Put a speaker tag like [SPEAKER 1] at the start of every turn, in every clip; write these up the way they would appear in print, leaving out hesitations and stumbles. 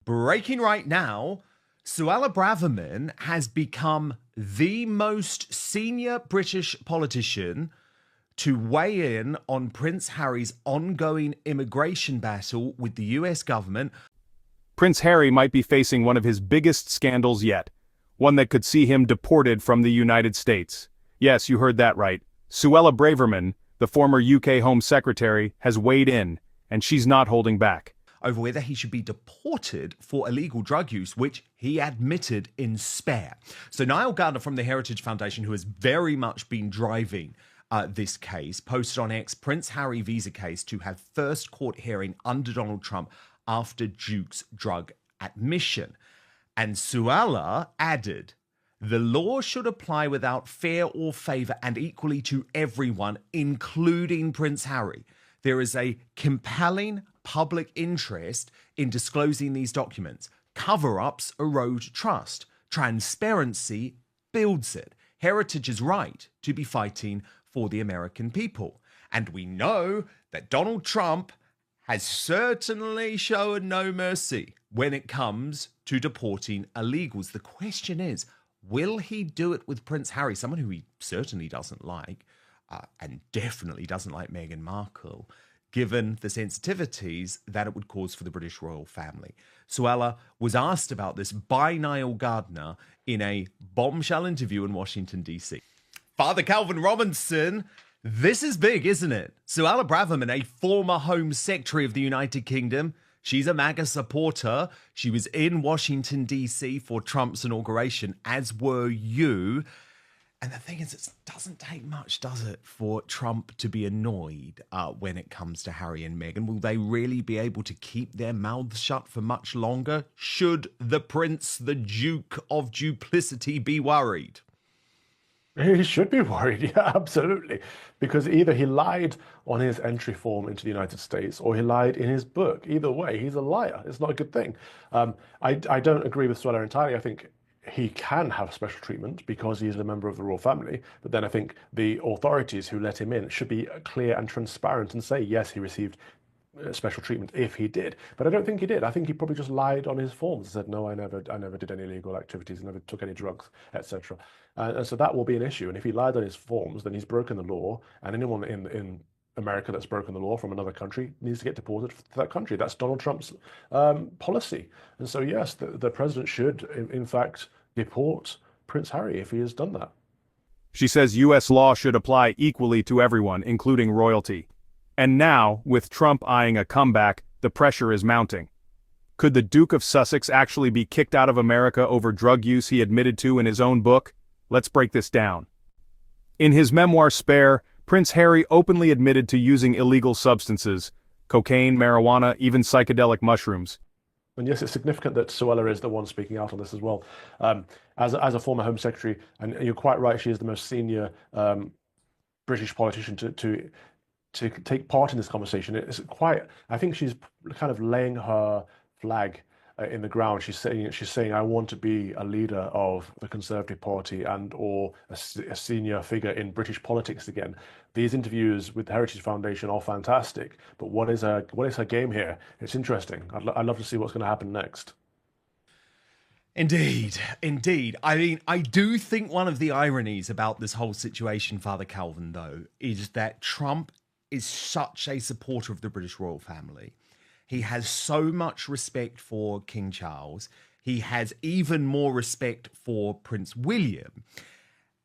[SPEAKER 1] Breaking right now, Suella Braverman has become the most senior British politician to weigh in on Prince Harry's ongoing immigration battle with the US government.
[SPEAKER 2] Prince Harry might be facing one of his biggest scandals yet, one that could see him deported from the United States. Yes, you heard that right. Suella Braverman, the former UK Home Secretary, has weighed in, and she's not holding back.
[SPEAKER 1] Over whether he should be deported for illegal drug use, which he admitted in Spare. So Niall Gardner from the Heritage Foundation, who has very much been driving this case, posted on X, Prince Harry visa case to have first court hearing under Donald Trump after Duke's drug admission. And Suella added, the law should apply without fear or favour and equally to everyone, including Prince Harry. There is a compelling public interest in disclosing these documents. Cover-ups erode trust. Transparency builds it. Heritage is right to be fighting for the American people. And we know that Donald Trump has certainly shown no mercy when it comes to deporting illegals. The question is, will he do it with Prince Harry, someone who he certainly doesn't like, and definitely doesn't like Meghan Markle, given the sensitivities that it would cause for the British royal family? Suella was asked about this by Niall Gardner in a bombshell interview in Washington, D.C. Father Calvin Robinson, this is big, isn't it? Suella Braverman, a former Home Secretary of the United Kingdom, she's a MAGA supporter. She was in Washington, D.C. for Trump's inauguration, as were you. And the thing is, it doesn't take much, does it, for Trump to be annoyed when it comes to Harry and Meghan? Will they really be able to keep their mouths shut for much longer? Should the Prince, the Duke of Duplicity, be worried?
[SPEAKER 3] He should be worried, yeah, absolutely. Because either he lied on his entry form into the United States or he lied in his book. Either way, he's a liar. It's not a good thing. I don't agree with Suella entirely. I think he can have special treatment because he is a member of the royal family. But then I think the authorities who let him in should be clear and transparent and say, yes, he received special treatment if he did. But I don't think he did. I think he probably just lied on his forms and said, no, I never did any illegal activities, I never took any drugs, etc. And so that will be an issue. And if he lied on his forms, then he's broken the law. And anyone in America that's broken the law from another country needs to get deported to that country. That's Donald Trump's policy. And so, yes, the president should, in fact, deport Prince Harry if he has done that.
[SPEAKER 2] She says U.S. law should apply equally to everyone, including royalty. And now, with Trump eyeing a comeback, the pressure is mounting. Could the Duke of Sussex actually be kicked out of America over drug use he admitted to in his own book? Let's break this down. In his memoir Spare, Prince Harry openly admitted to using illegal substances, cocaine, marijuana, even psychedelic mushrooms.
[SPEAKER 3] And yes, it's significant that Suella is the one speaking out on this as well. As a former Home Secretary, and you're quite right, she is the most senior British politician to take part in this conversation. It's quite, I think she's kind of laying her flag in the ground. She's saying, I want to be a leader of the Conservative Party and or a senior figure in British politics again. These interviews with the Heritage Foundation are fantastic, but what is her game here? It's interesting. I'd love to see what's going to happen next.
[SPEAKER 1] Indeed. I mean, I do think one of the ironies about this whole situation, Father Calvin, though, is that Trump is such a supporter of the British royal family. He has so much respect for King Charles. He has even more respect for Prince William.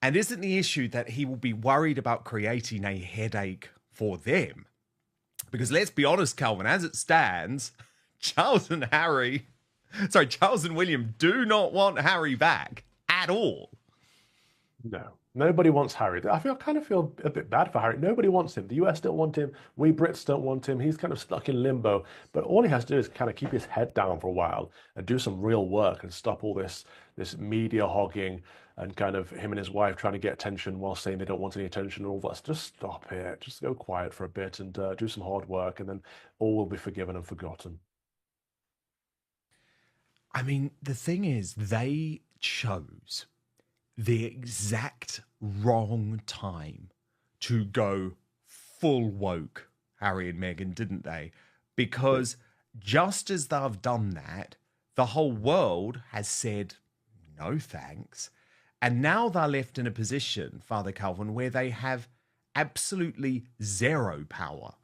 [SPEAKER 1] And isn't the issue that he will be worried about creating a headache for them? Because let's be honest, Calvin, as it stands, Charles and William do not want Harry back at all.
[SPEAKER 3] No. Nobody wants Harry. I kind of feel a bit bad for Harry. Nobody wants him. The US don't want him. We Brits don't want him. He's kind of stuck in limbo. But all he has to do is kind of keep his head down for a while and do some real work and stop all this media hogging and kind of him and his wife trying to get attention while saying they don't want any attention and all that. Just stop it. Just go quiet for a bit and do some hard work, and then all will be forgiven and forgotten.
[SPEAKER 1] I mean, the thing is, they chose the exact wrong time to go full woke, Harry and Meghan, didn't they? Because just as they've done that, the whole world has said, no thanks. And now they're left in a position, Father Calvin, where they have absolutely zero power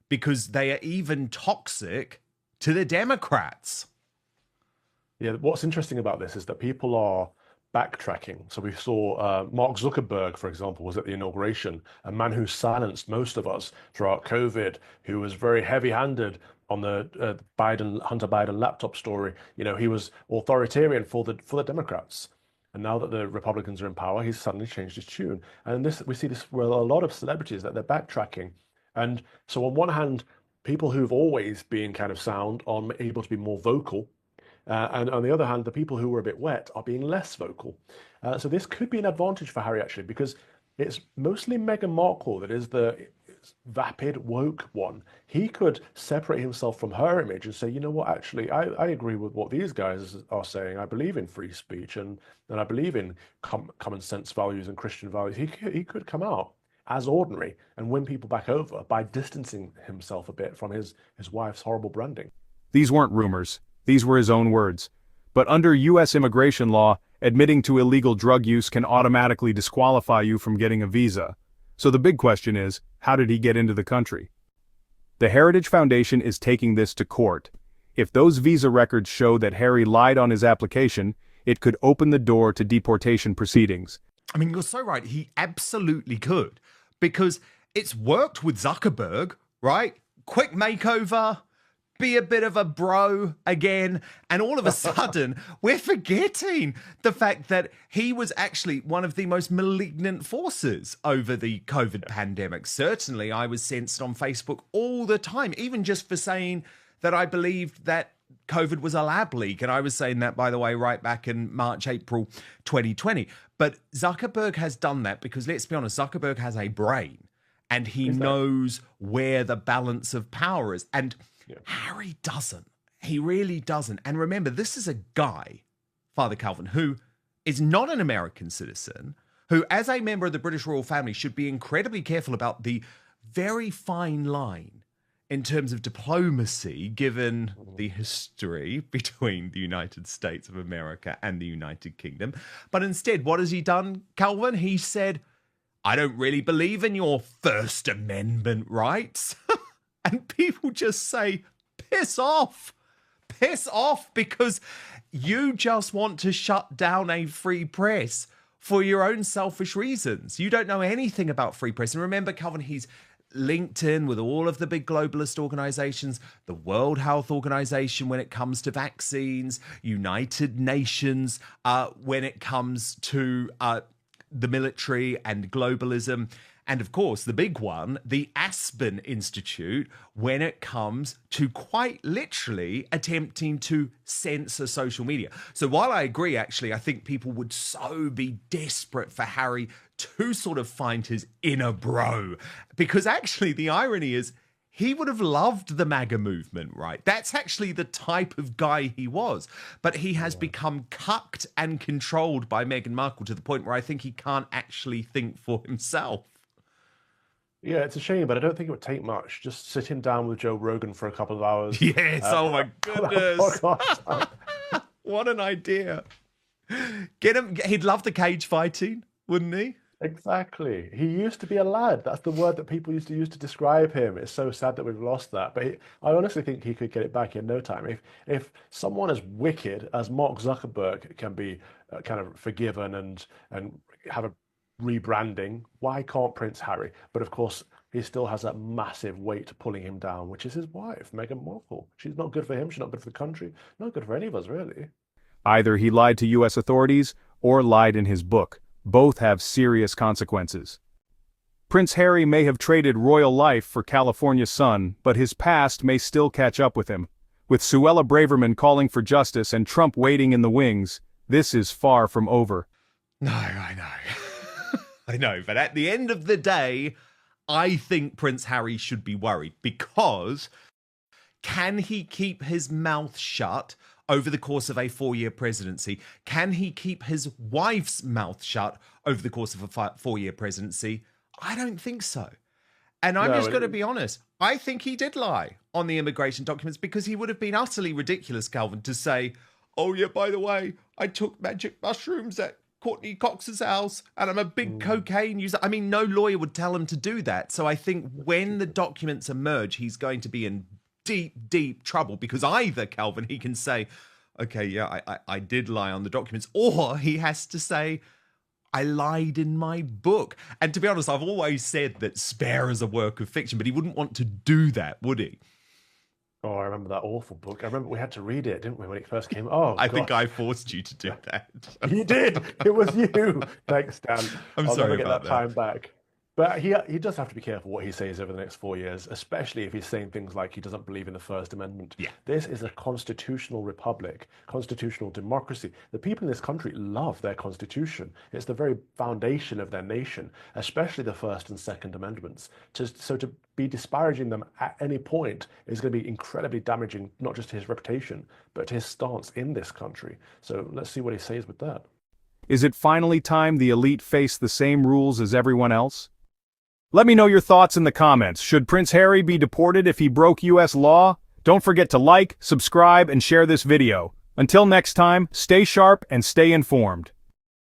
[SPEAKER 1] because they are even toxic to the Democrats.
[SPEAKER 3] Yeah, what's interesting about this is that people are backtracking. So we saw Mark Zuckerberg, for example, was at the inauguration, a man who silenced most of us throughout COVID, who was very heavy-handed on the Hunter Biden laptop story. You know, he was authoritarian for the Democrats. And now that the Republicans are in power, he's suddenly changed his tune. And we see this with a lot of celebrities that they're backtracking. And so on one hand, people who've always been kind of sound are able to be more vocal. And on the other hand, the people who were a bit wet are being less vocal. So this could be an advantage for Harry, actually, because it's mostly Meghan Markle that is the vapid, woke one. He could separate himself from her image and say, you know what, actually, I agree with what these guys are saying. I believe in free speech and I believe in common sense values and Christian values. He could come out as ordinary and win people back over by distancing himself a bit from his wife's horrible branding.
[SPEAKER 2] These weren't rumors. These were his own words. But under U.S. immigration law, admitting to illegal drug use can automatically disqualify you from getting a visa. So the big question is, how did he get into the country? The Heritage Foundation is taking this to court. If those visa records show that Harry lied on his application, it could open the door to deportation proceedings.
[SPEAKER 1] I mean, you're so right. He absolutely could, because it's worked with Zuckerberg, right? Quick makeover, be a bit of a bro again, and all of a sudden we're forgetting the fact that he was actually one of the most malignant forces over the COVID pandemic. Certainly I was censored on Facebook all the time, even just for saying that I believed that COVID was a lab leak. And I was saying that, by the way, right back in March, April 2020. But Zuckerberg has done that because, let's be honest, Zuckerberg has a brain and he knows where the balance of power is. And Harry doesn't. He really doesn't. And remember, this is a guy, Father Calvin, who is not an American citizen, who, as a member of the British royal family, should be incredibly careful about the very fine line in terms of diplomacy, given the history between the United States of America and the United Kingdom. But instead, what has he done, Calvin? He said, I don't really believe in your First Amendment rights. And people just say, piss off, because you just want to shut down a free press for your own selfish reasons. You don't know anything about free press. And remember, Calvin, he's linked in with all of the big globalist organizations, the World Health Organization when it comes to vaccines, United Nations when it comes to the military and globalism. And of course, the big one, the Aspen Institute, when it comes to quite literally attempting to censor social media. So while I agree, actually, I think people would so be desperate for Harry to sort of find his inner bro. Because actually, the irony is, he would have loved the MAGA movement, right? That's actually the type of guy he was. But he has become cucked and controlled by Meghan Markle to the point where I think he can't actually think for himself.
[SPEAKER 3] Yeah, it's a shame, but I don't think it would take much. Just sit him down with Joe Rogan for a couple of hours.
[SPEAKER 1] Yes, oh my goodness. What an idea. Get him, he'd love the cage fighting, wouldn't he?
[SPEAKER 3] Exactly. He used to be a lad. That's the word that people used to use to describe him. It's so sad that we've lost that. But I honestly think he could get it back in no time. If someone as wicked as Mark Zuckerberg can be kind of forgiven and have a rebranding, why can't Prince Harry? But of course, he still has that massive weight pulling him down, which is his wife, Meghan Markle. She's not good for him. She's not good for the country. Not good for any of us, really.
[SPEAKER 2] Either he lied to U.S. authorities or lied in his book. Both have serious consequences. Prince Harry may have traded royal life for California sun, but his past may still catch up with him. With Suella Braverman calling for justice and Trump waiting in the wings, this is far from over.
[SPEAKER 1] No, I know. I know, but at the end of the day, I think Prince Harry should be worried because can he keep his mouth shut over the course of a 4-year presidency? Can he keep his wife's mouth shut over the course of a 4-year presidency? I don't think so. And I'm just going to be honest. I think he did lie on the immigration documents because he would have been utterly ridiculous, Calvin, to say, oh yeah, by the way, I took magic mushrooms at Courtney Cox's house and I'm a big cocaine user. I mean, no lawyer would tell him to do that. So I think when the documents emerge, he's going to be in deep, deep trouble, because either, Calvin, he can say, okay, yeah, I did lie on the documents, or he has to say, I lied in my book. And to be honest, I've always said that Spare is a work of fiction, but he wouldn't want to do that, would he?
[SPEAKER 3] Oh, I remember that awful book. I remember we had to read it, didn't we, when it first came? Oh,
[SPEAKER 1] I think I forced you to do that.
[SPEAKER 3] You did. It was you. Thanks, Dan.
[SPEAKER 1] I'm
[SPEAKER 3] I'll
[SPEAKER 1] sorry
[SPEAKER 3] never get
[SPEAKER 1] about
[SPEAKER 3] that time back. But he does have to be careful what he says over the next 4 years, especially if he's saying things like he doesn't believe in the First Amendment.
[SPEAKER 1] Yeah.
[SPEAKER 3] This is a constitutional republic, constitutional democracy. The people in this country love their constitution. It's the very foundation of their nation, especially the First and Second Amendments. So to be disparaging them at any point is going to be incredibly damaging, not just to his reputation, but to his stance in this country. So let's see what he says with that.
[SPEAKER 2] Is it finally time the elite face the same rules as everyone else? Let me know your thoughts in the comments. Should Prince Harry be deported if he broke US law? Don't forget to like, subscribe, and share this video. Until next time, stay sharp and stay informed.